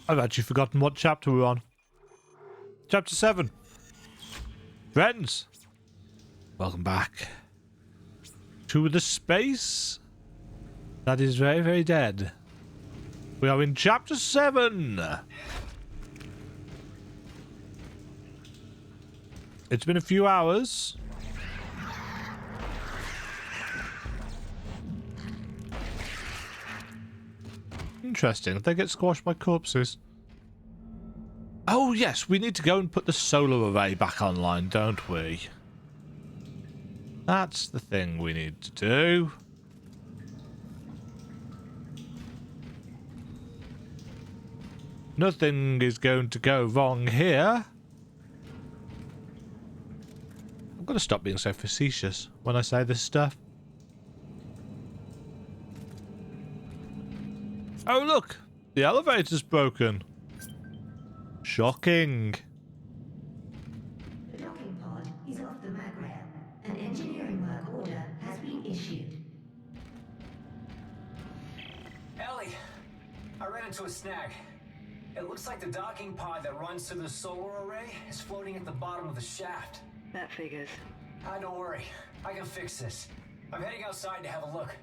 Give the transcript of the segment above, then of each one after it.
I've actually forgotten what chapter we're on. Chapter 7. Friends, welcome back to the space that is very, very dead. We are in chapter 7. It's been a few hours. Interesting. They get squashed by corpses. Oh, yes. We need to go and put the solar array back online, don't we? That's the thing we need to do. Nothing is going to go wrong here. I'm going to stop being so facetious when I say this stuff. Oh, look! The elevator's broken. Shocking. The docking pod is off the mag rail. An engineering work order has been issued. Ellie, I ran into a snag. It looks like the docking pod that runs to the solar array is floating at the bottom of the shaft. That figures. Don't worry. I can fix this. I'm heading outside to have a look.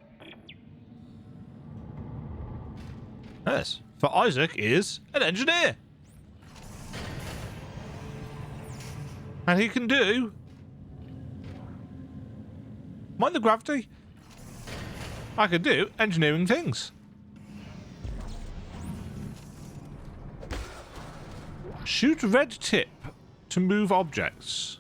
Yes, for Isaac is an engineer. And he can do... Mind the gravity? I can do engineering things. Shoot red tip to move objects.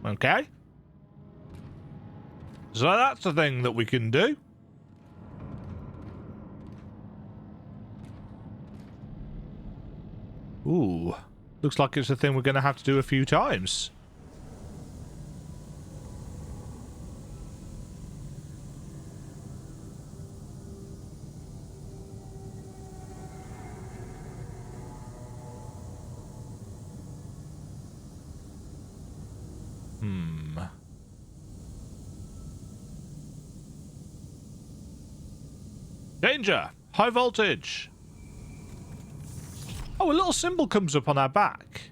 Okay. So that's the thing that we can do. Ooh. Looks like it's a thing we're going to have to do a few times. Danger! High voltage! Oh, a little symbol comes up on our back.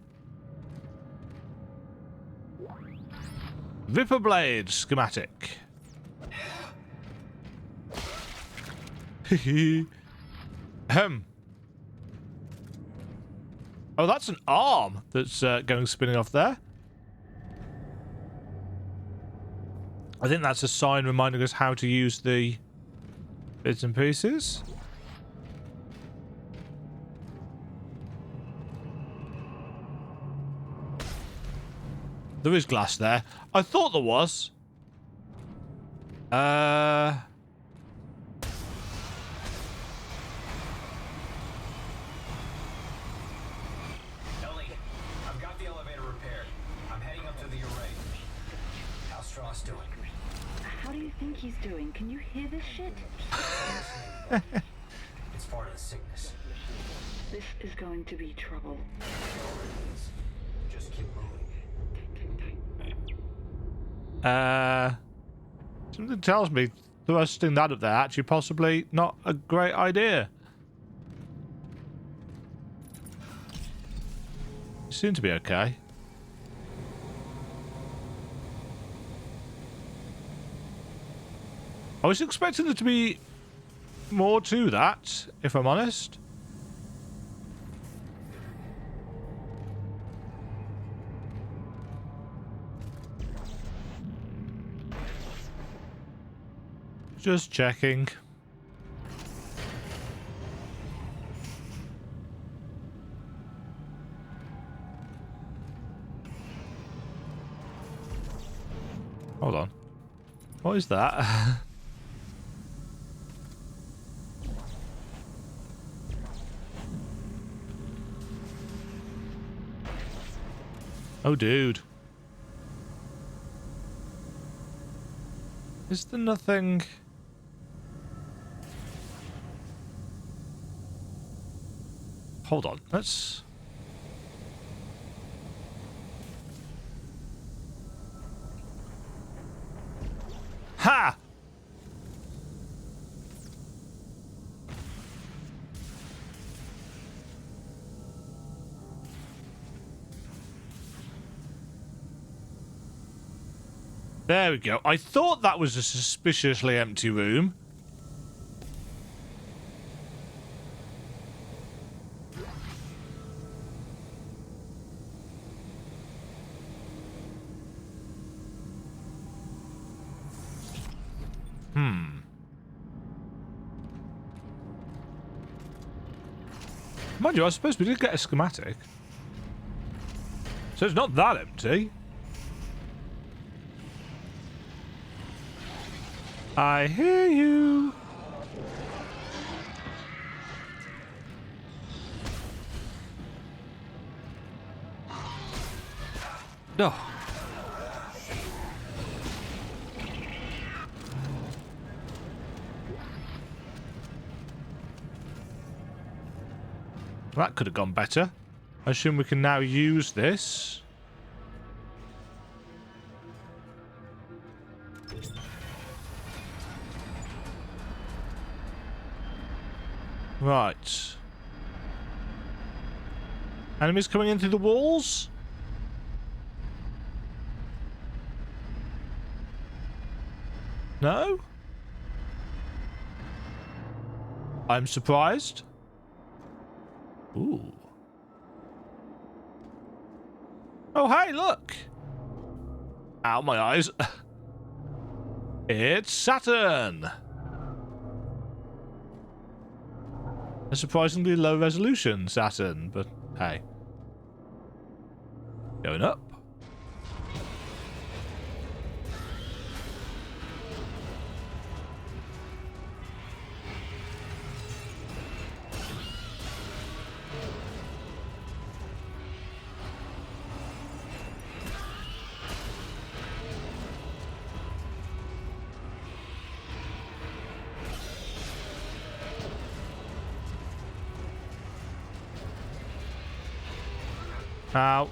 Vipper blade schematic. Oh, that's an arm that's going spinning off there. I think that's a sign reminding us how to use the bits and pieces. There is glass there. I thought there was. Ellie, I've got the elevator repaired. I'm heading up to the array. How's Strauss doing? How do you think he's doing? Can you hear this shit? It's part of the sickness. This is going to be trouble. Just keep moving. Something tells me thrusting that up there actually possibly not a great idea. You seem to be okay. I was expecting there to be more to that, if I'm honest. Just checking. Hold on. What is that? Oh, dude. Is there nothing... Hold on, let's... There we go. I thought that was a suspiciously empty room. Mind you, I suppose we did get a schematic. So it's not that empty. I hear you. No. That could have gone better. I assume we can now use this. Right. Enemies coming in through the walls? No? I'm surprised. Ooh. Oh, hey, look! Ow, my eyes. It's Saturn! A surprisingly low resolution Saturn, but hey. Going up. Ow.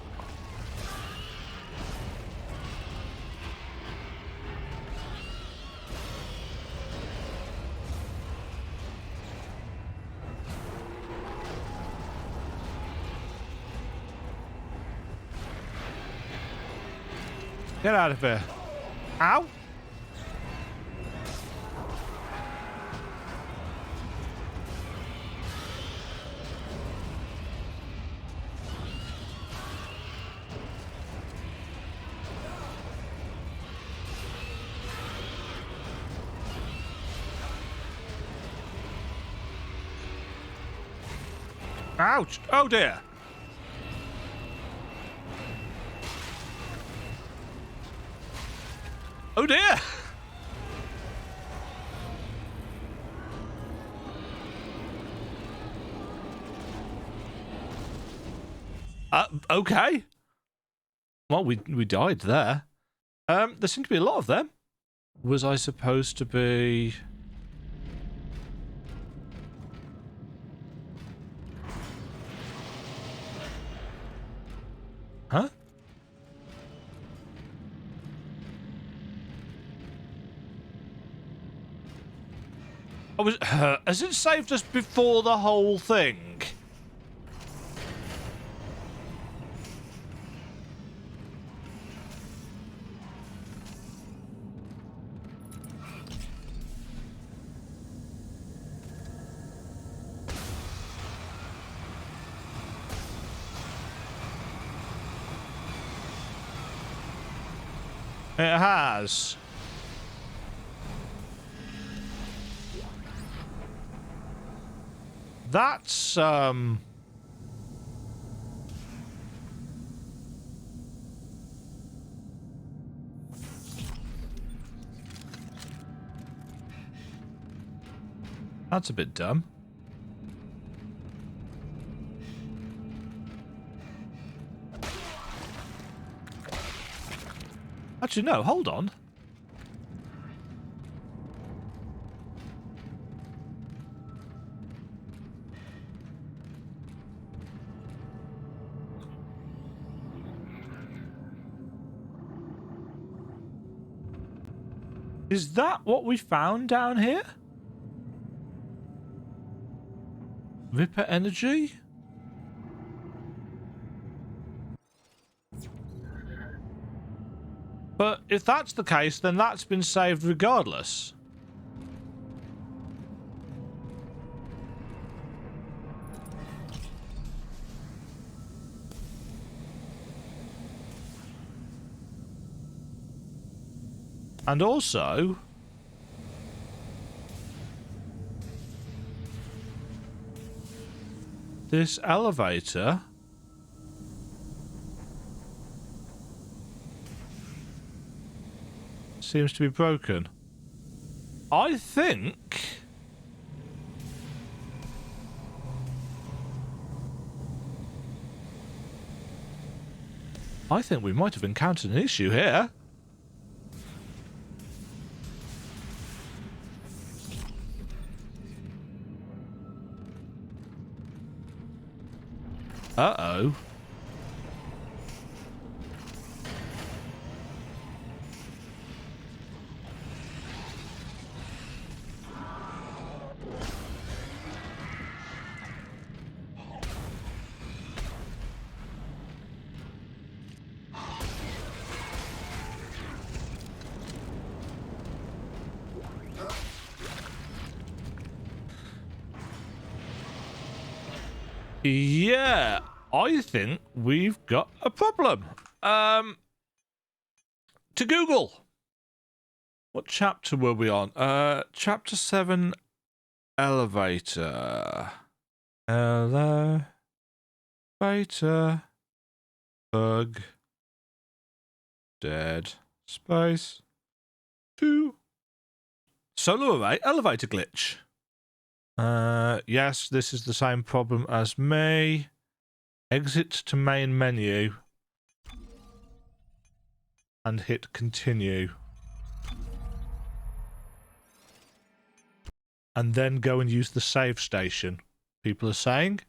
Get out of here. Ow. Ouch! Oh dear! Oh dear! Okay. Well, we died there. There seemed to be a lot of them. Was I supposed to be... Huh? I was... has it saved us before the whole thing? It has. That's, that's a bit dumb. Actually, no, hold on. Is that what we found down here? Ripper energy? But if that's the case, then that's been saved regardless. And also, this elevator seems to be broken. I think we might have encountered an issue here. Uh-oh. Yeah, I think we've got a problem. To Google. What chapter were we on? Chapter 7, elevator. Elevator. Bug. Dead Space 2. Solar array elevator glitch. Yes, this is the same problem as me. Exit to main menu. And hit continue. And then go and use the save station, people are saying.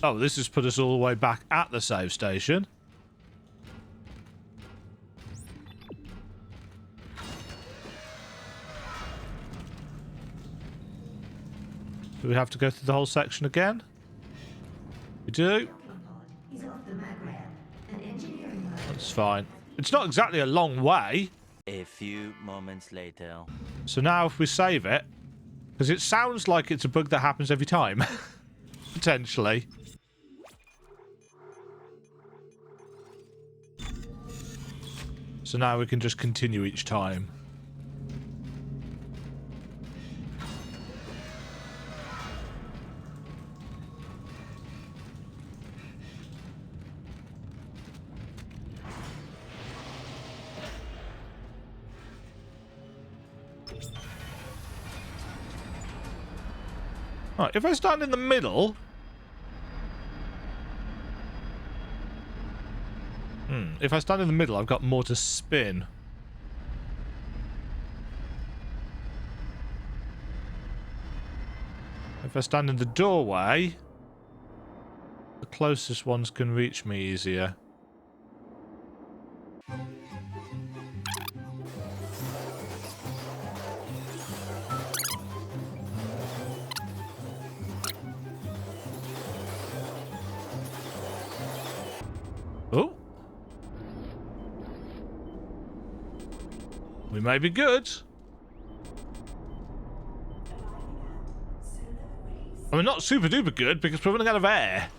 Oh, this has put us all the way back at the save station. Do we have to go through the whole section again? We do. That's fine. It's not exactly a long way. A few moments later. So now if we save it, because it sounds like it's a bug that happens every time. Potentially. So now we can just continue each time. Right, if I stand in the middle... if I stand in the middle, I've got more to spin. If I stand in the doorway, the closest ones can reach me easier. Oh. We may be good. I mean, not super duper good because we're running out of air.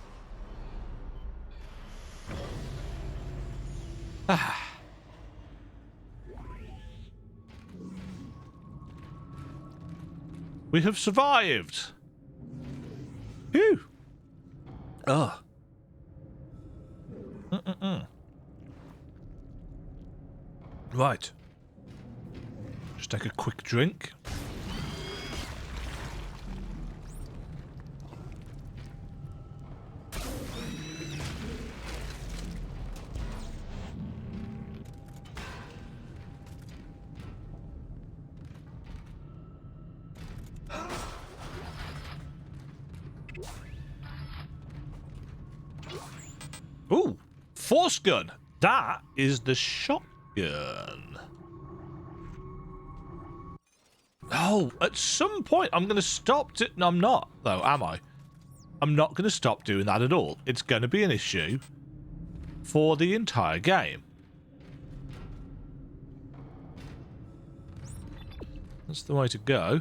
We have survived. Phew. Ugh. Right. Just take a quick drink. Ooh, force gun. That is the shotgun. Oh, at some point I'm going to stop it. No, I'm not, though, am I? I'm not going to stop doing that at all. It's going to be an issue for the entire game. That's the way to go.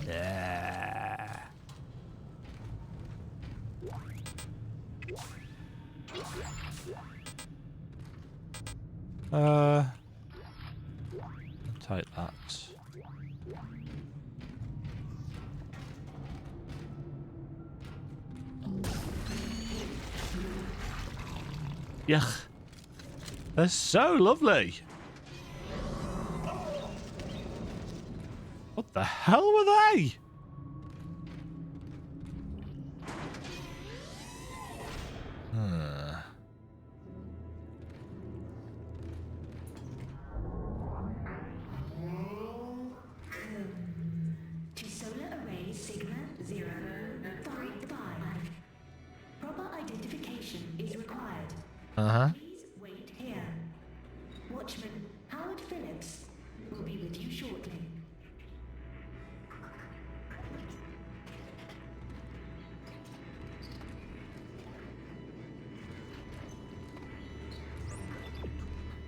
Yeah. Take that. Yuck. They're so lovely. What the hell were they? To solar array Sigma 055. Proper identification is required. Please wait here. Watchman Howard Phillips will be with you shortly.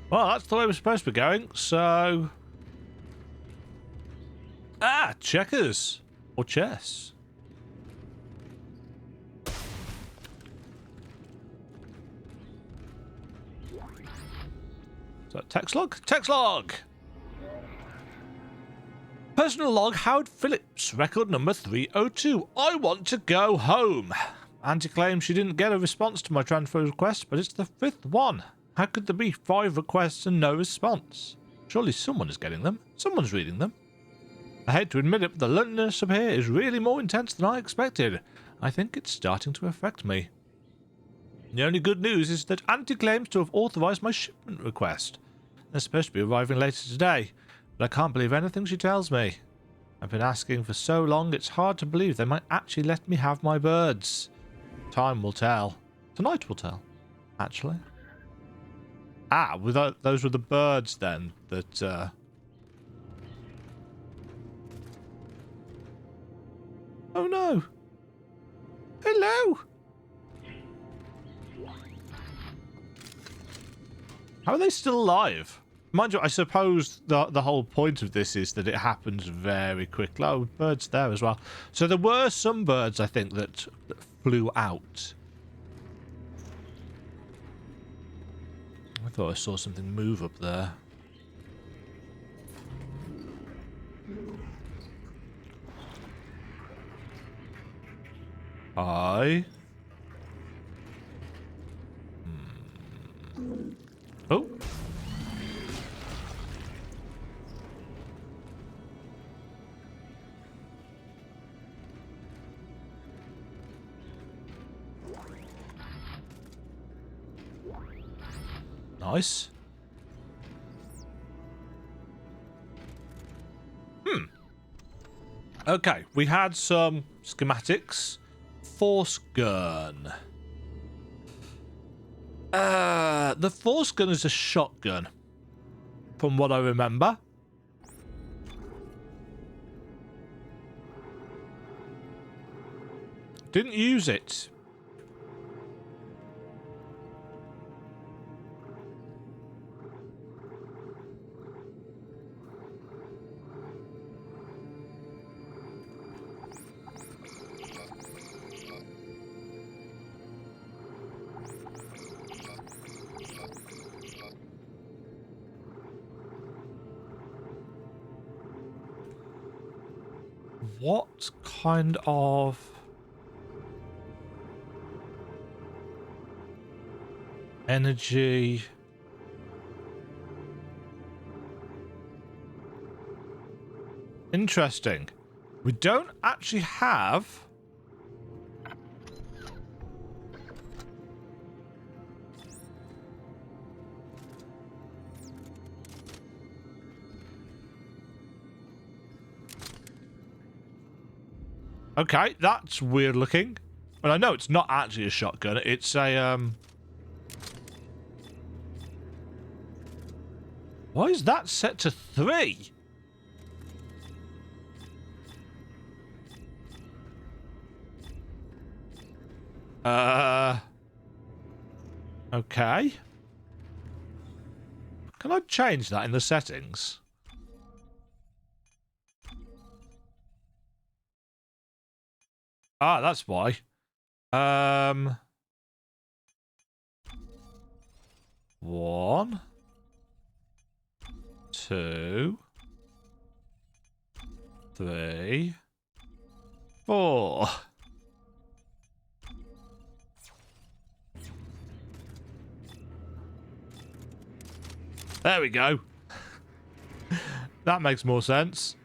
Well, that's the way we're supposed to be going, so... Ah, checkers. Or chess. Is that text log? Text log! Personal log, Howard Phillips, record number 302. I want to go home. Auntie claims she didn't get a response to my transfer request, but it's the 5th one. How could there be 5 requests and no response? Surely someone is getting them. Someone's reading them. I hate to admit it, but the loneliness up here is really more intense than I expected. I think it's starting to affect me. The only good news is that Auntie claims to have authorized my shipment request. They're supposed to be arriving later today, but I can't believe anything she tells me. I've been asking for so long, it's hard to believe they might actually let me have my birds. Time will tell. Tonight will tell, actually. Ah, those were the birds then that... Oh no! Hello! How are they still alive? Mind you, I suppose the whole point of this is that it happens very quickly. Oh, birds there as well. So there were some birds, I think, that flew out. I thought I saw something move up there. Hi. Oh. Nice. Okay, we had some schematics. Force gun. The force gun is a shotgun, from what I remember. Didn't use it. What kind of energy? Interesting. We don't actually have okay, that's weird looking. And I know it's not actually a shotgun. It's a, Why is that set to 3? Okay. Can I change that in the settings? Ah, that's why. 1, 2, 3, 4. There we go. That makes more sense.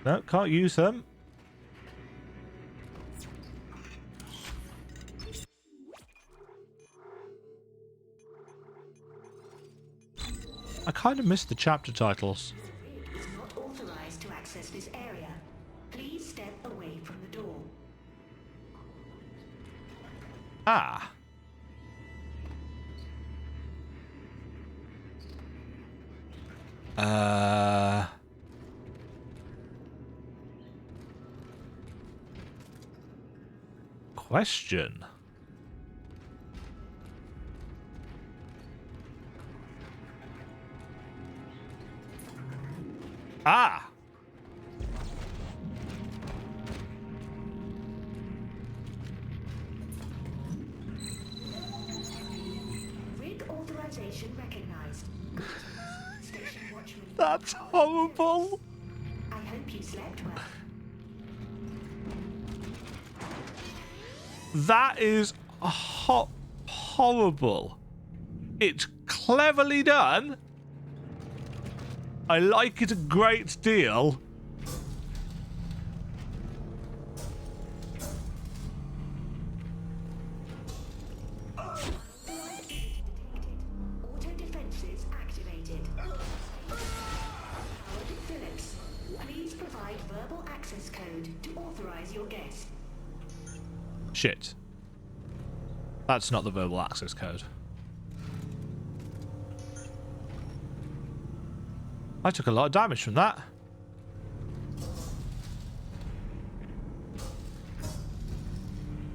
No, can't use them. I kind of missed the chapter titles. Rig is not authorized to access this area. Please step away from the door. Ah. Question. Ah. Rig authorization recognized. Station watchman. That's horrible. I hope you slept well. That is horrible. It's cleverly done. I like it a great deal. Auto defenses activated. Howard Phillips, please provide verbal access code to authorize your guest. Shit. That's not the verbal access code. I took a lot of damage from that.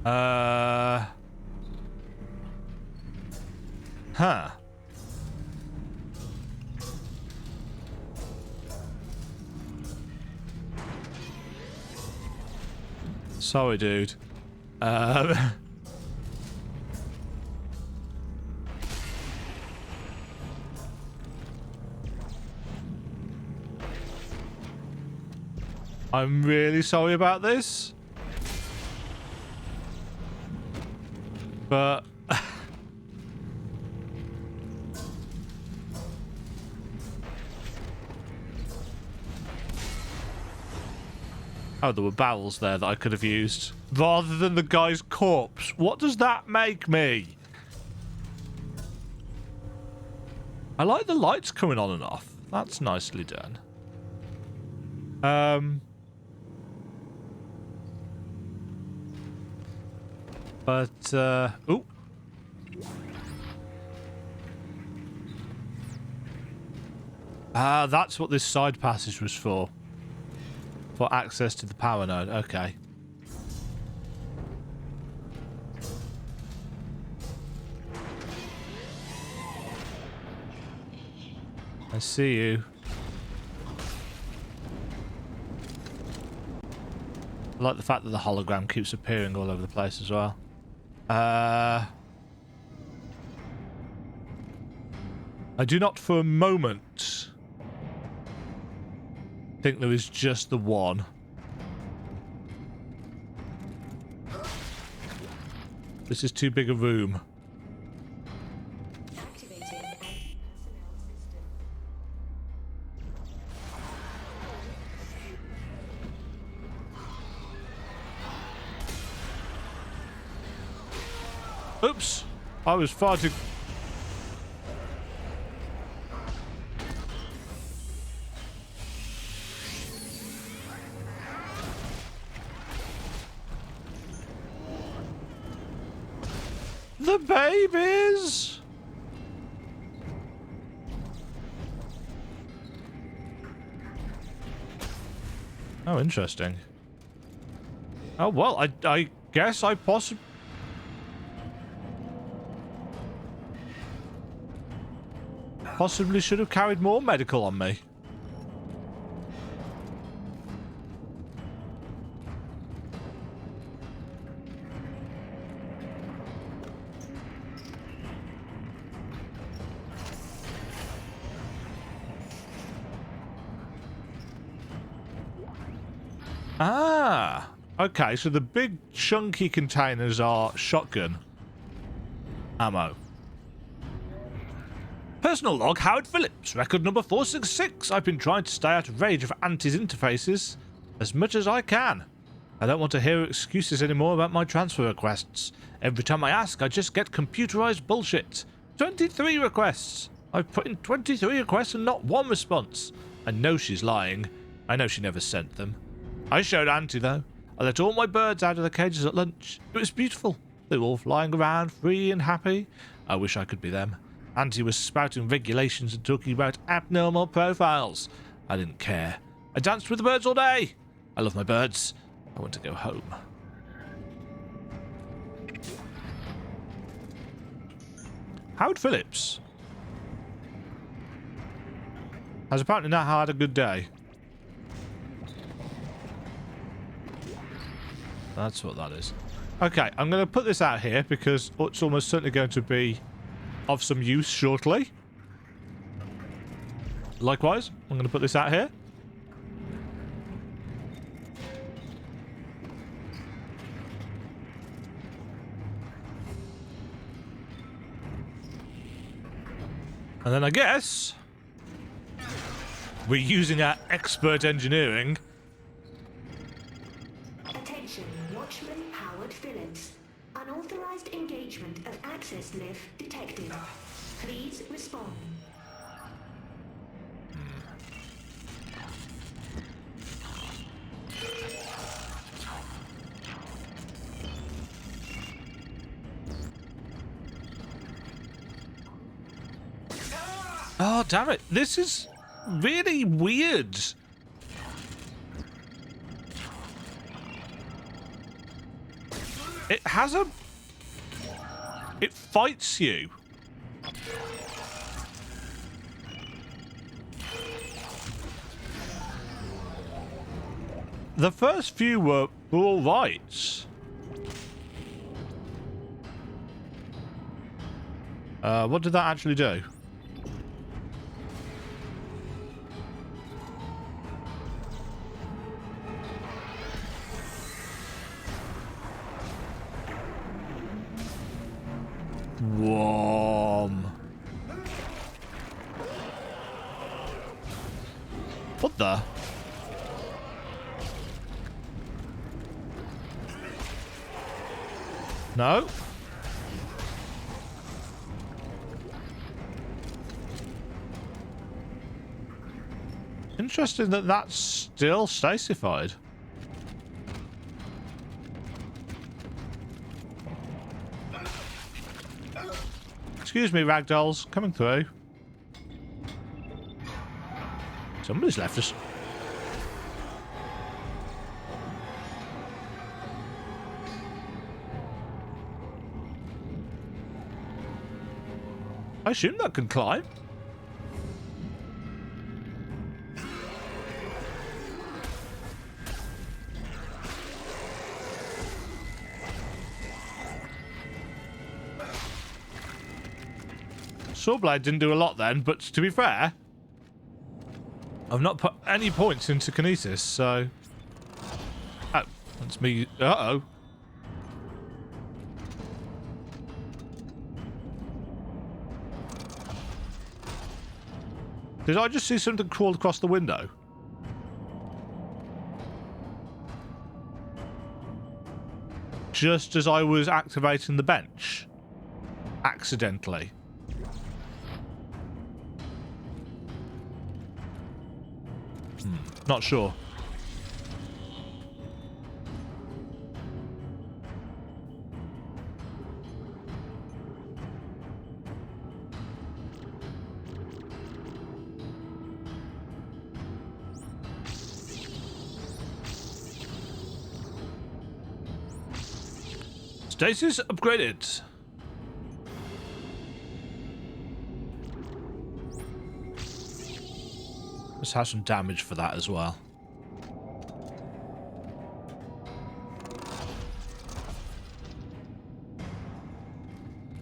Huh. Sorry, dude. I'm really sorry about this. But... oh, there were barrels there that I could have used. Rather than the guy's corpse. What does that make me? I like the lights coming on and off. That's nicely done. But, ooh. Ah, that's what this side passage was for. For access to the power node. Okay. I see you. I like the fact that the hologram keeps appearing all over the place as well. I do not for a moment think there is just the one. This is too big a room. Activating anti-personnel system. Oops! I was far too... the babies! Oh, interesting. Oh, well, I guess I possibly should have carried more medical on me. Ah, okay, so the big chunky containers are shotgun ammo. Personal log, Howard Phillips, record number 466. I've been trying to stay out of range of Auntie's interfaces as much as I can. I don't want to hear excuses anymore about my transfer requests. Every time I ask, I just get computerized bullshit. 23 requests. I've put in 23 requests and not one response. I know she's lying. I know she never sent them. I showed Auntie, though. I let all my birds out of the cages at lunch. It was beautiful. They were all flying around, free and happy. I wish I could be them. Auntie was spouting regulations and talking about abnormal profiles. I didn't care. I danced with the birds all day. I love my birds. I want to go home. Howard Phillips has apparently not had a good day. That's what that is. Okay, I'm going to put this out here because it's almost certainly going to be of some use shortly. Likewise, I'm going to put this out here. And then I guess we're using our expert engineering. Attention, Watchman Howard Phillips. Unauthorized engagement of access lift detected. Please respond. Oh, damn it. This is really weird. It has a... It fights you. The first few were all right. What did that actually do? Whoa. What the? No. Interesting that that's still stasified. Excuse me, ragdolls. Coming through. Somebody's left us. I assume that can climb. Sawblade didn't do a lot then, but to be fair, I've not put any points into kinesis, so... Oh, that's me. Uh-oh. Did I just see something crawl across the window? Just as I was activating the bench. Accidentally. Not sure. Stasis upgraded. Let's have some damage for that as well.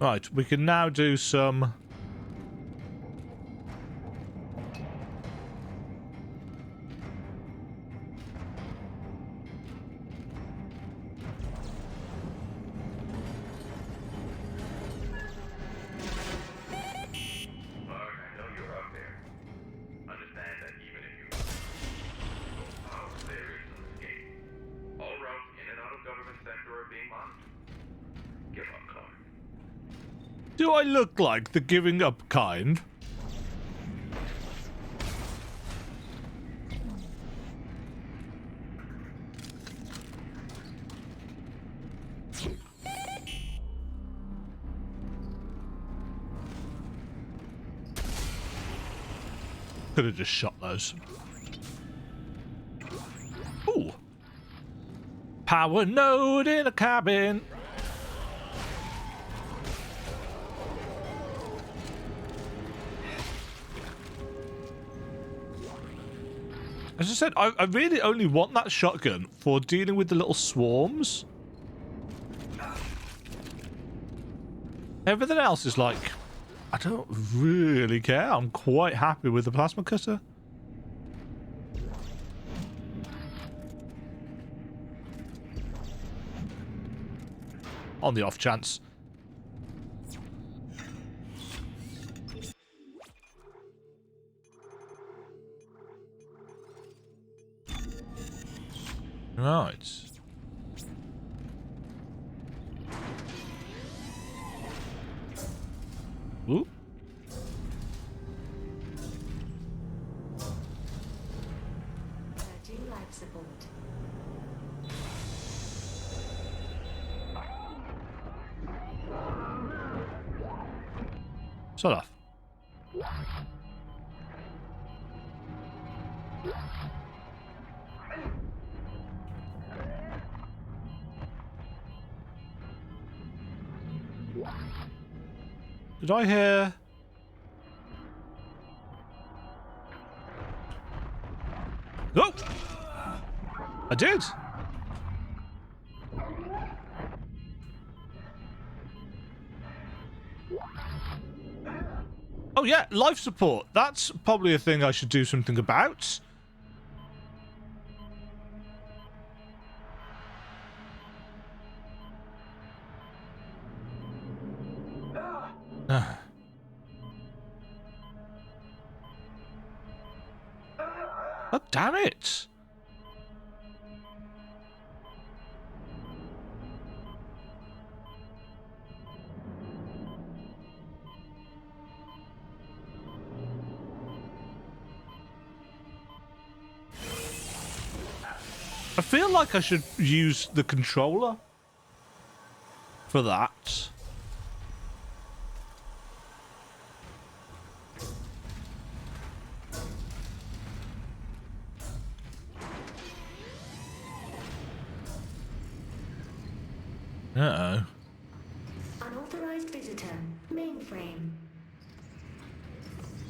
Right, we can now do some... Do I look like the giving up kind? Could have just shot those. Ooh. Power node in a cabin. As I said, I really only want that shotgun for dealing with the little swarms. Everything else is like, I don't really care. I'm quite happy with the plasma cutter. On the off chance. Right. Ooh. Urging life support. Sort of. Did I hear... Oh! I did! Oh yeah, life support. That's probably a thing I should do something about. Oh, damn it! I feel like I should use the controller for that. Uh-oh. Unauthorized visitor. Mainframe.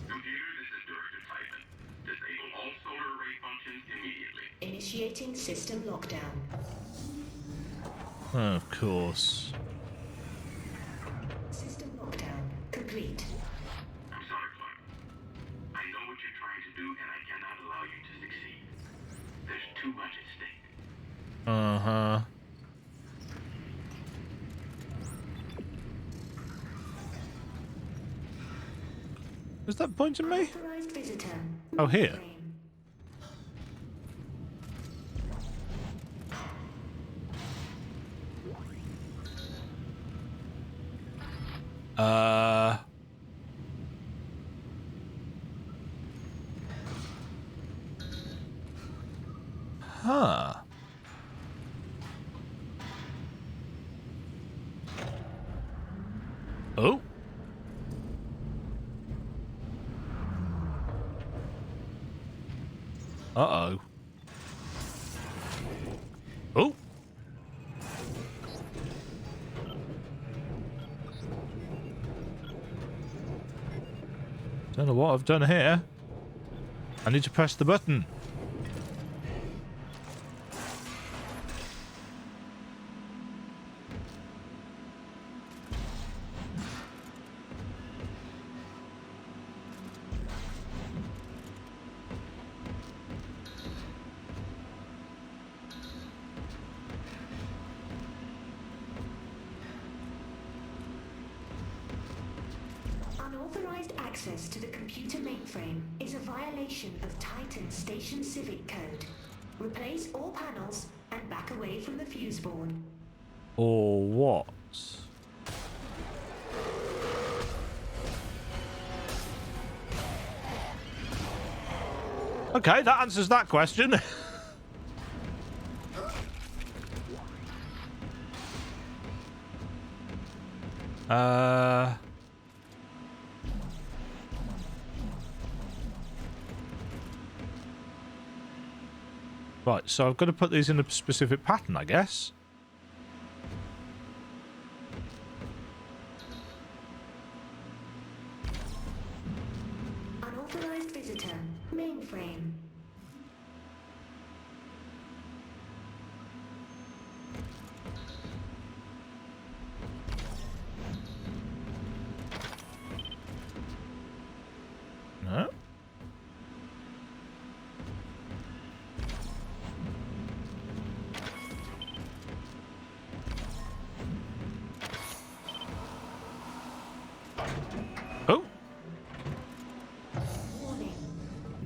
Computer, this is Director Titan. Disable all solar array functions immediately. Initiating system lockdown. Oh, of course. System lockdown complete. I'm sorry, Clark. I know what you're trying to do, and I cannot allow you to succeed. There's too much at stake. Uh-huh. Is that pointing me? Authorized visitor. Oh, here. Mainframe. Huh. Oh. Uh-oh. Don't know what I've done here. I need to press the button. Unauthorized access to the computer mainframe is a violation of Titan Station Civic Code. Replace all panels and back away from the fuse board. Or what? Okay, that answers that question. Right, so I've got to put these in a specific pattern, I guess. Unauthorized visitor. Mainframe. No. Oh. Warning.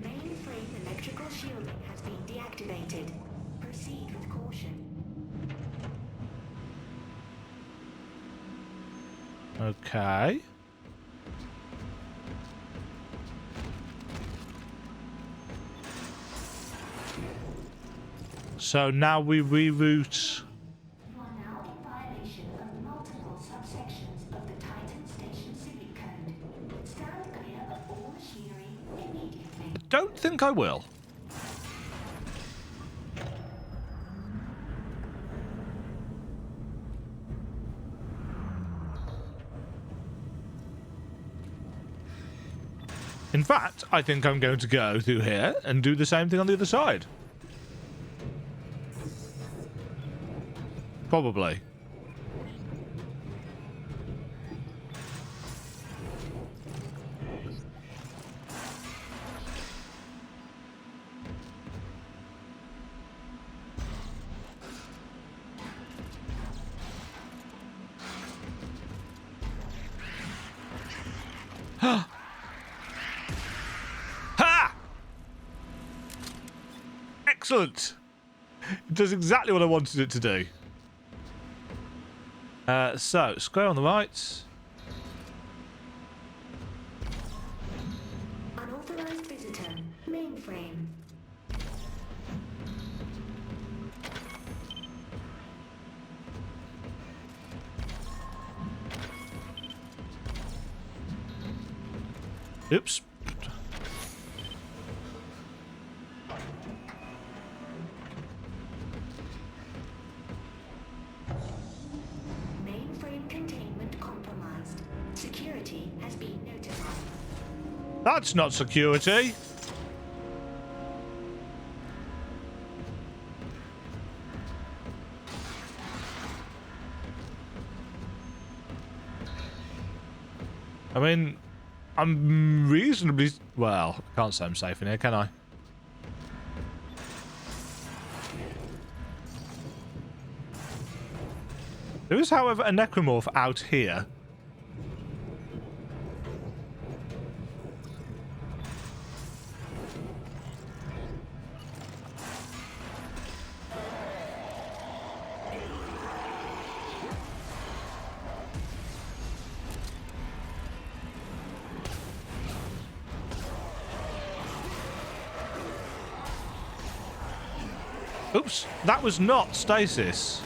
Mainframe electrical shielding has been deactivated. Proceed with caution. Okay. So now we reroute. You are now in violation of multiple subsections of the Titan Station Civic Code. Stand clear of all machinery immediately. Don't think I will. In fact, I think I'm going to go through here and do the same thing on the other side. Probably. Ha! Excellent! It does exactly what I wanted it to do. So, square on the right. Unauthorized visitor. Mainframe. Oops. Mainframe containment compromised. Security has been notified. That's not security. I mean, I'm reasonably... Well, I can't say I'm safe in here, can I? There is, however, a necromorph out here. Oops, that was not stasis.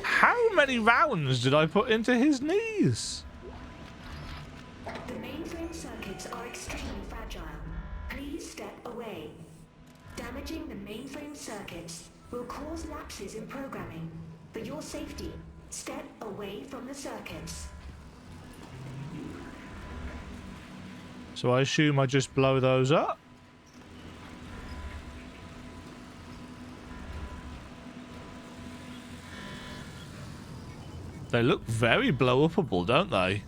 How many rounds did I put into his knees? The mainframe circuits are extremely fragile. Please step away. Damaging the mainframe circuits will cause lapses in programming. For your safety, step away from the circuits. So I assume I just blow those up? They look very blow-upable, don't they?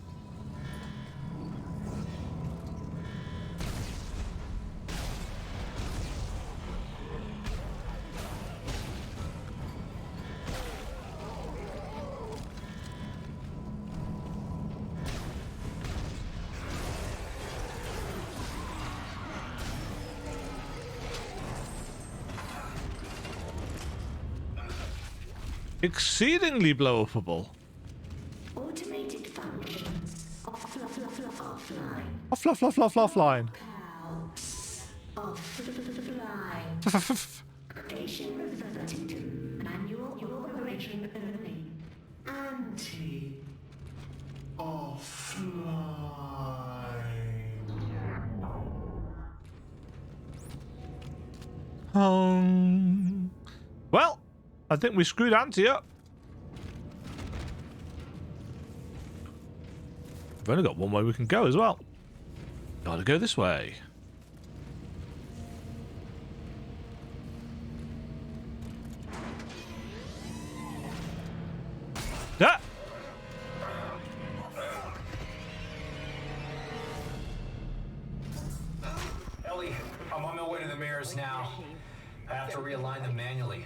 Exceedingly blow-upable. Automated functions offline. Offline. Offline. Station reverting to manual operation only. Well, I think we screwed Auntie up. We've only got one way we can go as well. Gotta go this way. Ah! Ellie, I'm on my way to the mirrors now. I have to realign them manually.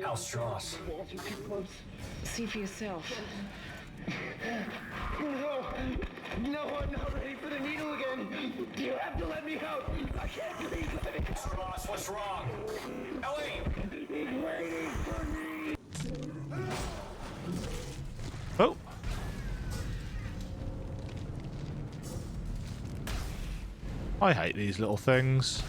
How's Strauss? See for yourself. No, I'm not ready for the needle again. You have to let me out. I can't breathe. Strauss, what's wrong? Ellie! He's waiting for me. Oh. I hate these little things.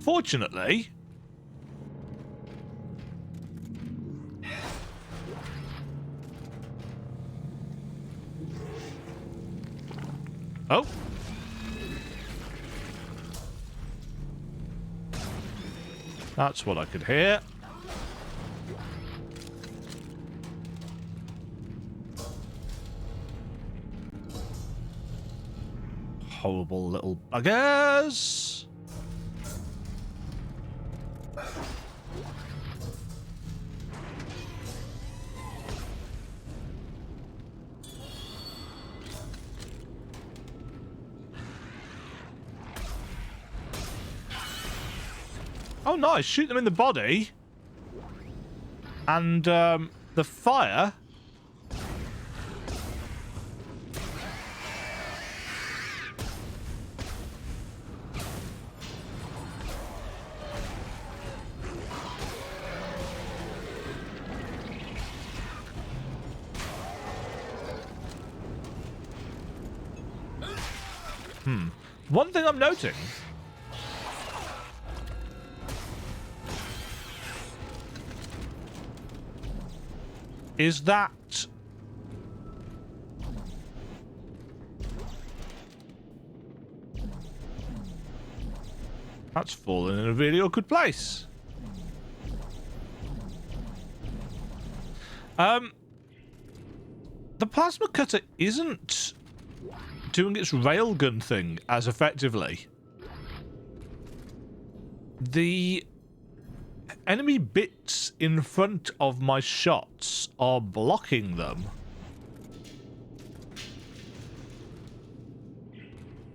Fortunately, oh, that's what I could hear. Horrible little buggers. Oh, nice. Shoot them in the body. And the fire. One thing I'm noting is that that's fallen in a really awkward place. The plasma cutter isn't doing its railgun thing as effectively. The enemy bits in front of my shots are blocking them.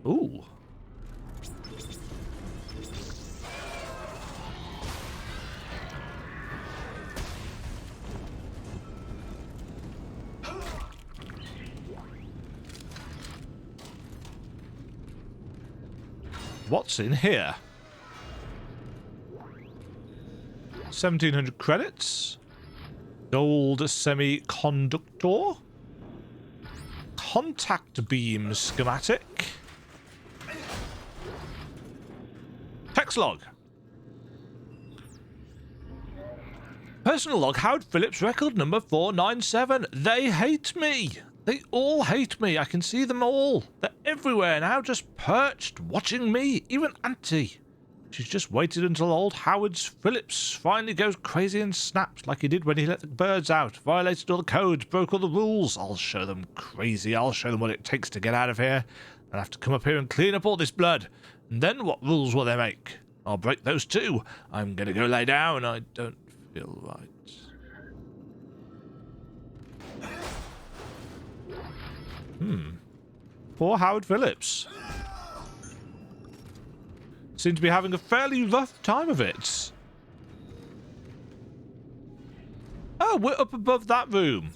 Ooh. What's in here? 1,700 credits. Gold semiconductor. Contact beam schematic. Text log. Personal log, Howard Phillips, record number 497. They hate me. They all hate me. I can see them all. They're everywhere now, just perched, watching me. Even Auntie. She's just waited until old Howard Phillips finally goes crazy and snaps like he did when he let the birds out, violated all the codes, broke all the rules. I'll show them crazy. I'll show them what it takes to get out of here. I'll have to come up here and clean up all this blood. And then what rules will they make? I'll break those too. I'm gonna go lay down. I don't feel right. Poor Howard Phillips. Seems to be having a fairly rough time of it. Oh, we're up above that room.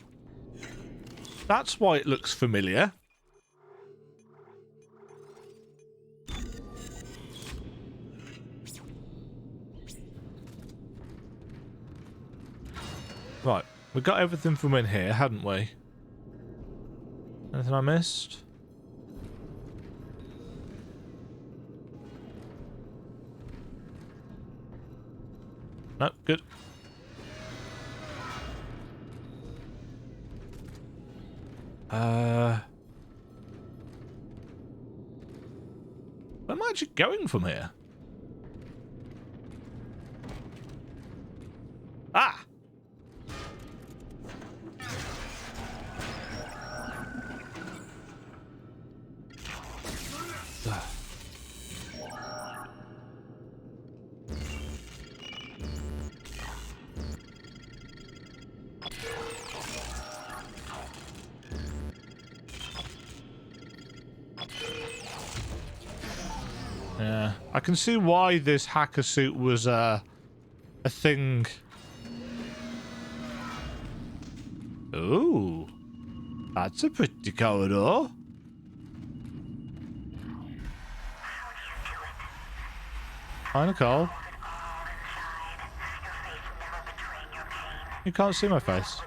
That's why it looks familiar. Right, we got everything from in here, hadn't we? Anything I missed? No, good. Where am I actually going from here? Ah! Yeah, I can see why this hacker suit was a thing. Ooh, that's a pretty corridor. Hi, Nicole. You can't see my face.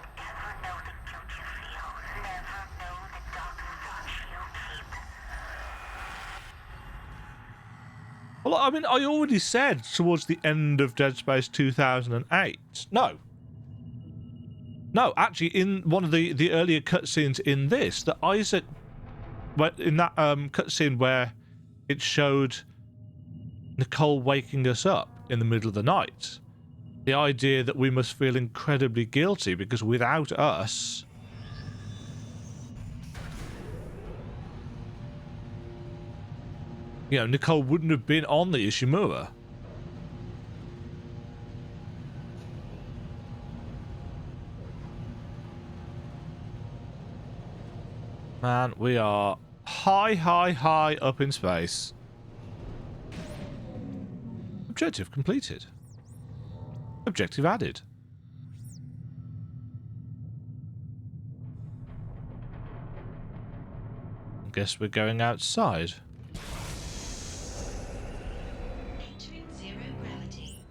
Well, I mean, I already said towards the end of Dead Space 2008. No, actually, in one of the earlier cutscenes in this, that Isaac, in that cutscene where it showed Nicole waking us up in the middle of the night, the idea that we must feel incredibly guilty because without us, you know, Nicole wouldn't have been on the Ishimura. Man, we are high up in space. Objective completed. Objective added. Guess we're going outside. Entering zero gravity.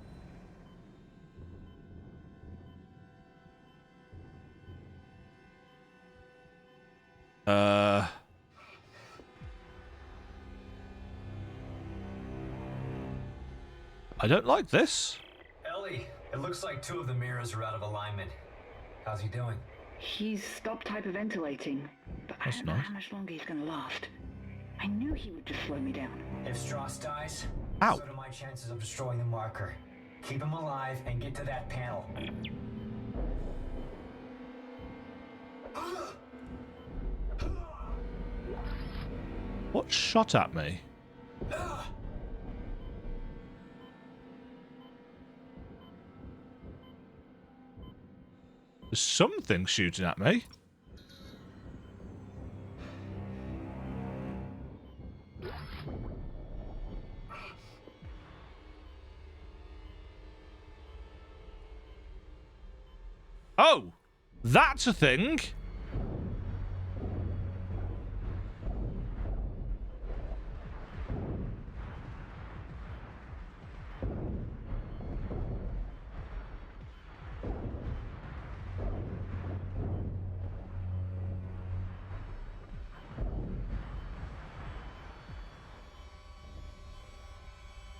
I don't like this. Ellie, it looks like 2 of the mirrors are out of alignment. How's he doing? He's stopped hyperventilating, but I don't know how much longer he's gonna last. I knew he would just slow me down. If Strauss dies, Ow. so do my chances of destroying the marker. Keep him alive and get to that panel. What shot at me? There's something shooting at me. Oh, that's a thing.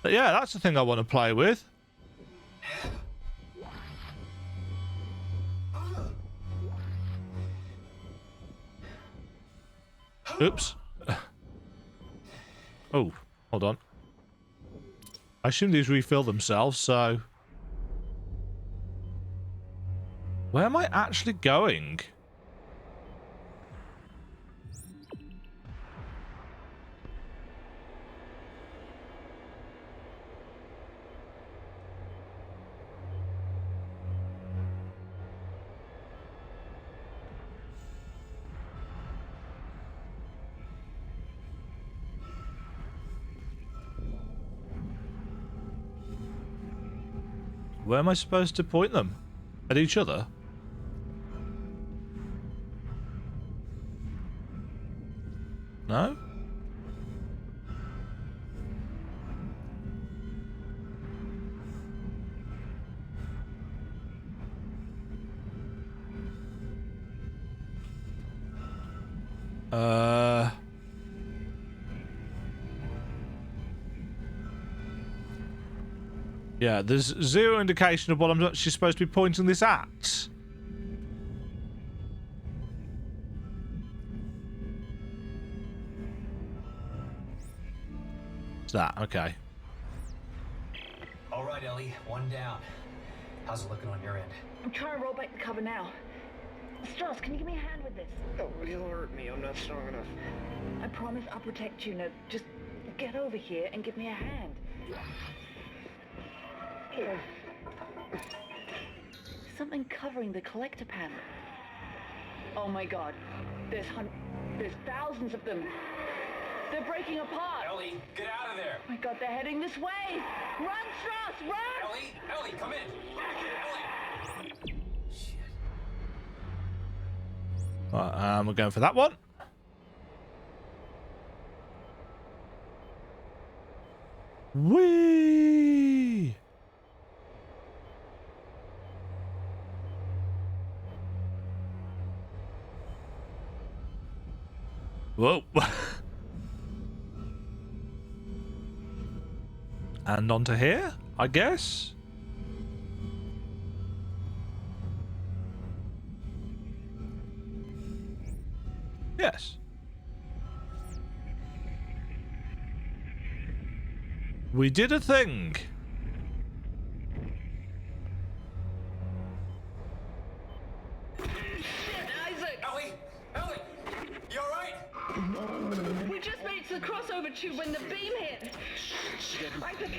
But yeah, that's the thing I want to play with. Oops. Oh, hold on. I assume these refill themselves, so... Where am I actually going? Where am I supposed to point them? At each other? No? Yeah, there's zero indication of what I'm actually supposed to be pointing this at. It's that, okay. All right, Ellie, one down. How's it looking on your end? I'm trying to roll back the cover now. Strauss, can you give me a hand with this? Oh, you'll hurt me. I'm not strong enough. I promise I'll protect you. Now, just get over here and give me a hand. Something covering the collector panel. Oh my god. There's thousands of them. They're breaking apart. Ellie, get out of there. Oh my god, they're heading this way. Run, Strauss, run! Ellie, come in. Ellie. Shit. Right, we're going for that one. Whee! Whoa. And onto here, I guess. Yes. We did a thing. Ellie, you all right? We just made it to the crossover tube when the beam hit. Isaac,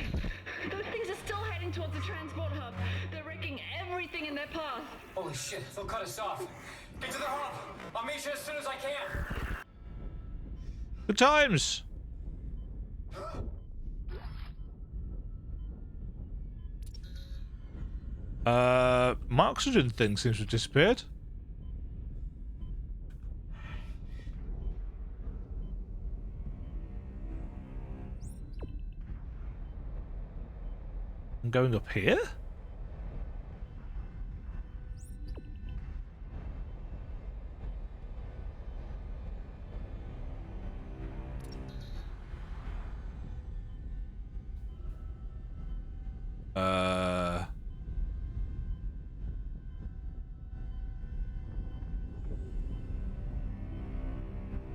those things are still heading towards the transport hub. They're wrecking everything in their path. Holy shit, they'll cut us off. Get to the hub. I'll meet you as soon as I can. Good times. My oxygen thing seems to have disappeared. I'm going up here?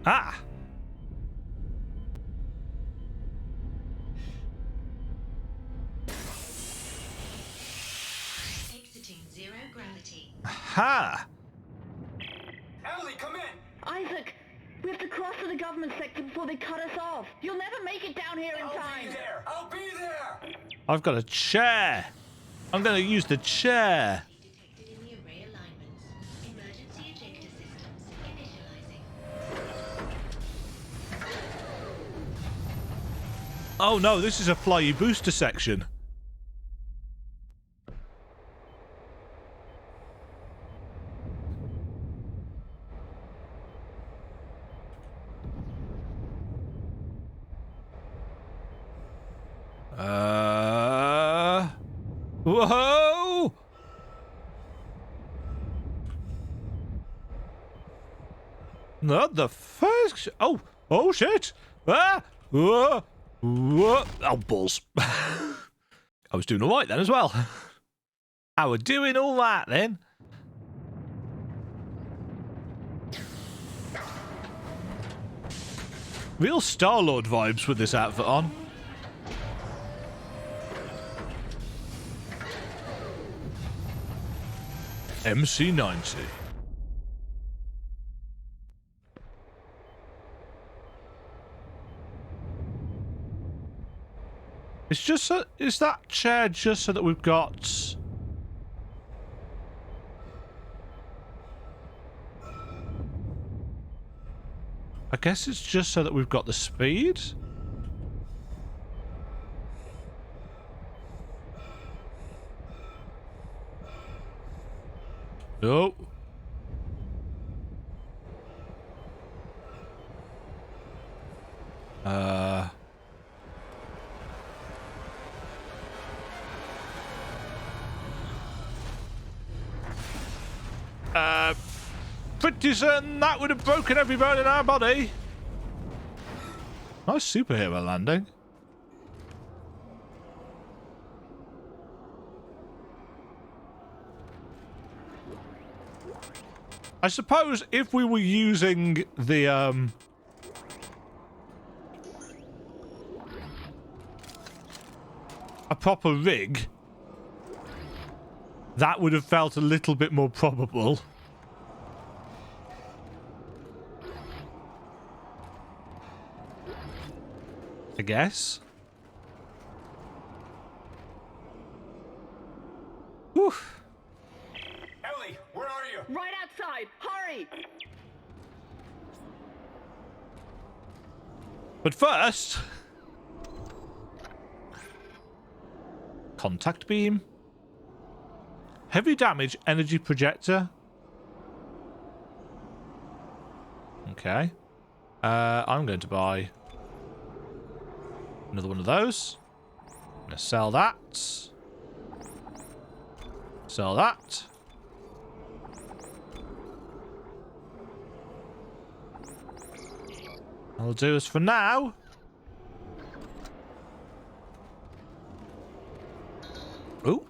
Ah! Exiting zero gravity. Ha! Ellie, come in. Isaac, we have to cross to the government sector before they cut us off. You'll never make it down here in time. I'll be there. I've got a chair. I'm going to use the chair. Detected in the array alignments. Emergency ejector systems initializing. Oh no, this is a flyy booster section. Whoa! Not the first. Oh shit! Ah! Whoa! Whoa! Oh balls! I was doing all right then as well. I was doing all right then. Real Star-Lord vibes with this outfit on. MC-90. It's just so, is that chair just so that we've got... I guess it's just so that we've got the speed. No. Pretty certain that would have broken every bone in our body. Nice superhero landing. I suppose if we were using the a proper rig, that would have felt a little bit more probable. I guess. Whew. Ellie, where are you? Right outside! Hurry! But first... Contact beam. Heavy damage energy projector. Okay. I'm going to buy another one of those. I'm going to sell that. Sell that. That'll do us for now. Ooh.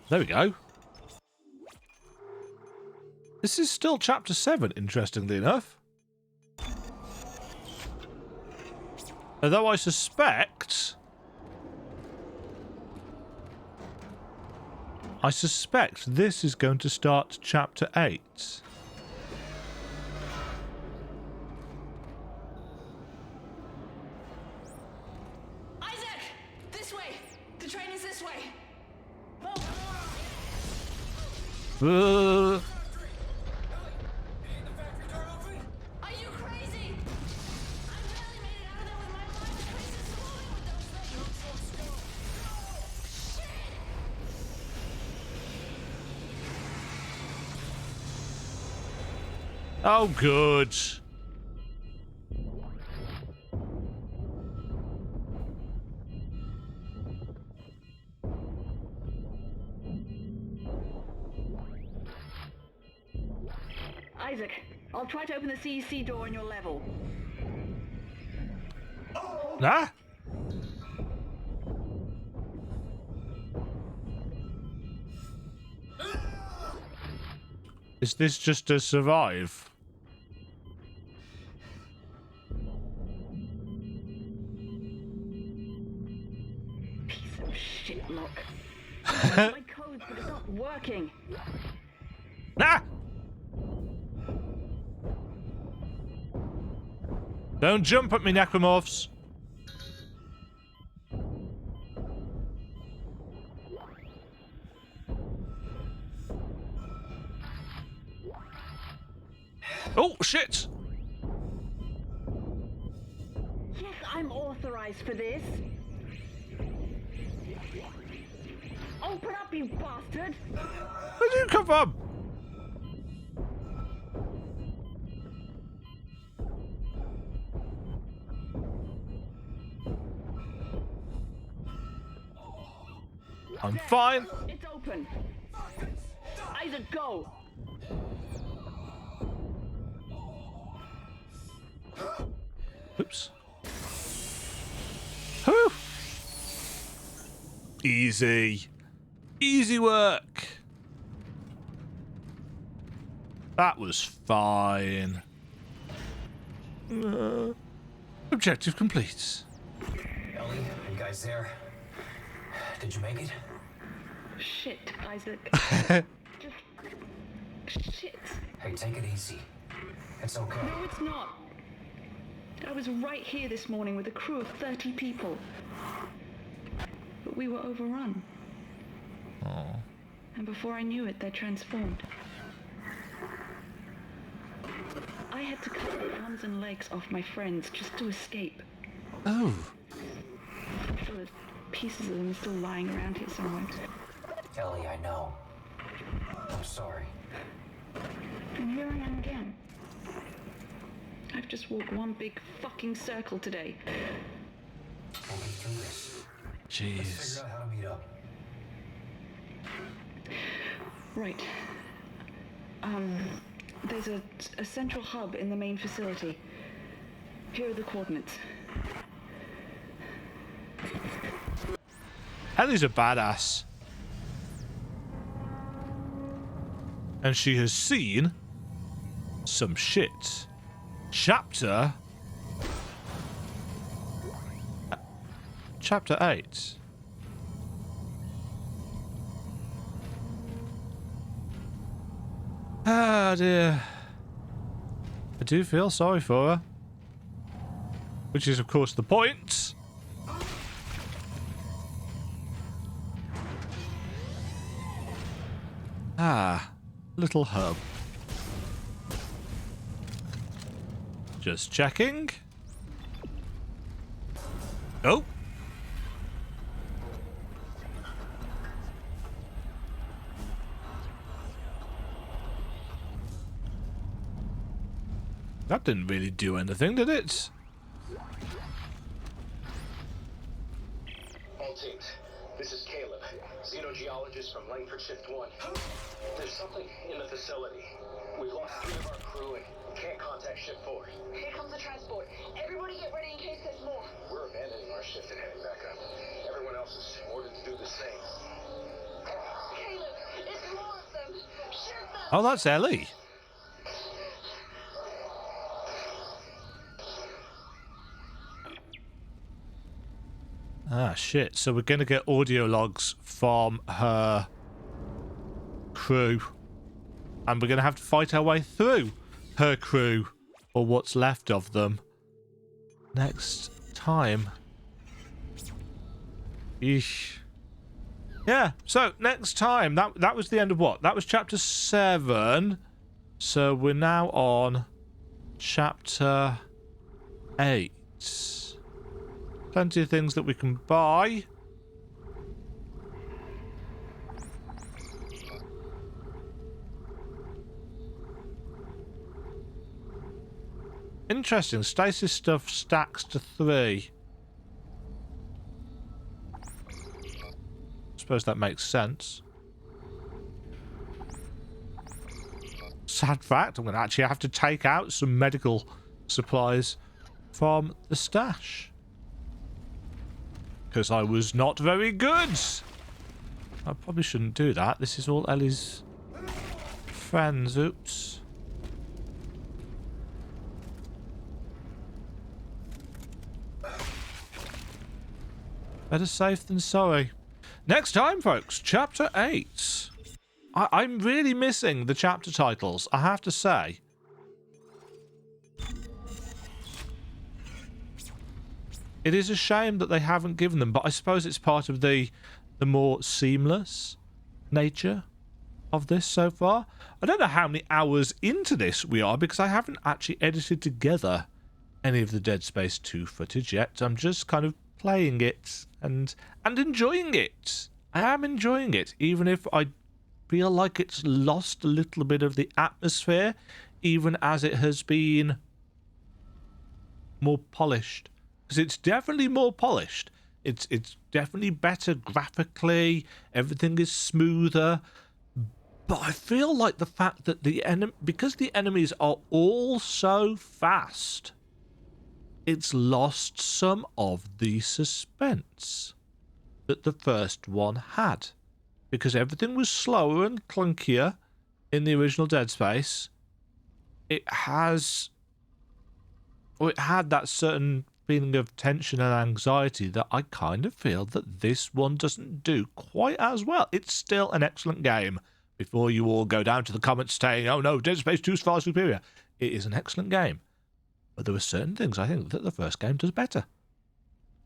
There we go. This is still chapter 7, interestingly enough. Although I suspect this is going to start chapter 8. Isaac! This way! The train is this way! Uh, Are you crazy? I barely made it out of there with my life. The place is swarming with those things. Shit! oh, good. Isaac, I'll try to open the CEC door on your level. Nah. Is this just to survive? Piece of shit lock. My code, but it's not working. Nah! Don't jump at me, necromorphs. Oh, shit! Yes, I'm authorized for this. Open up, you bastard! Where did you come from? I'm fine. It's open. Isaac, go! Oops. Whew. Easy. Easy work. That was fine. Objective complete. Ellie, are you guys there? Did you make it? Shit, Isaac. Shit. Hey, take it easy. It's okay. No, it's not. I was right here this morning with a crew of 30 people. But we were overrun. Oh. And before I knew it, they transformed. I had to cut the arms and legs off my friends just to escape. Oh. I'm sure there's pieces of them still lying around here somewhere. Ellie, I know. I'm sorry. And here I am again. I've just walked one big fucking circle today. We'll get through this. Let's Jeez. figure out how to meet up. Right. There's a central hub in the main facility. Here are the coordinates. Ellie's a badass. And she has seen some shit. Chapter 8. Ah dear. I do feel sorry for her. Which is of course the point. Ah, little hub. Just checking. Oh. That didn't really do anything, did it? All teams, this is Caleb, xenogeologist from Langford Shift 1. There's something in the facility. We've lost 3 of our crew and can't contact Shift 4. Here comes the transport. Everybody get ready in case there's more. We're abandoning our shift and heading back up. Everyone else is ordered to do the same. Caleb, it's more of them. Shoot them. Oh, that's Ellie. Ah, shit. So we're going to get audio logs from her crew. And we're going to have to fight our way through her crew, or what's left of them, next time. Eesh. Yeah, so next time, that was the end of what? That was chapter 7. So we're now on chapter 8. Plenty of things that we can buy. Interesting. Stasis stuff stacks to 3. Suppose that makes sense. Sad fact, I'm going to actually have to take out some medical supplies from the stash. Because I was not very good. I probably shouldn't do that. This is all Ellie's friends. Oops. Better safe than sorry. Next time, folks, chapter 8. I'm really missing the chapter titles, I have to say. It is a shame that they haven't given them, but I suppose it's part of the more seamless nature of this so far. I don't know how many hours into this we are, because I haven't actually edited together any of the Dead Space 2 footage yet. I'm just kind of playing it and enjoying it. I am enjoying it, even if I feel like it's lost a little bit of the atmosphere, even as it has been more polished. Because it's definitely more polished. It's definitely better graphically. Everything is smoother. But I feel like the fact that because the enemies are all so fast, it's lost some of the suspense. that the first one had. Because everything was slower and clunkier in the original Dead Space. It had that certain feeling of tension and anxiety that I kind of feel that this one doesn't do quite as well. It's still an excellent game. Before you all go down to the comments saying, oh no, Dead Space 2 is far superior. It is an excellent game. But there are certain things I think that the first game does better.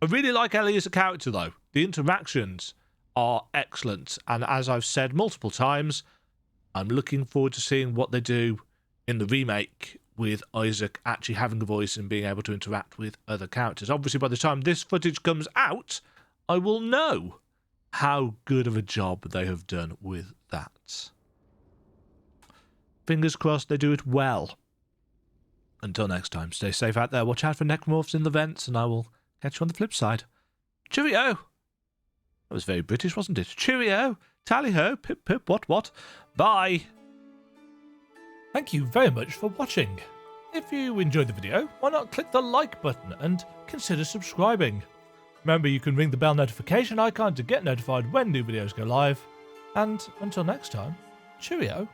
I really like Ellie as a character though. The interactions are excellent. And as I've said multiple times, I'm looking forward to seeing what they do in the remake with Isaac actually having a voice and being able to interact with other characters. Obviously, by the time this footage comes out, I will know how good of a job they have done with that. Fingers crossed they do it well. Until next time, stay safe out there, watch out for necromorphs in the vents, and I will catch you on the flip side. Cheerio! That was very British, wasn't it? Cheerio! Tally-ho! Pip-pip, what? Bye! Thank you very much for watching. If you enjoyed the video, why not click the like button and consider subscribing. Remember, you can ring the bell notification icon to get notified when new videos go live. And until next time, cheerio.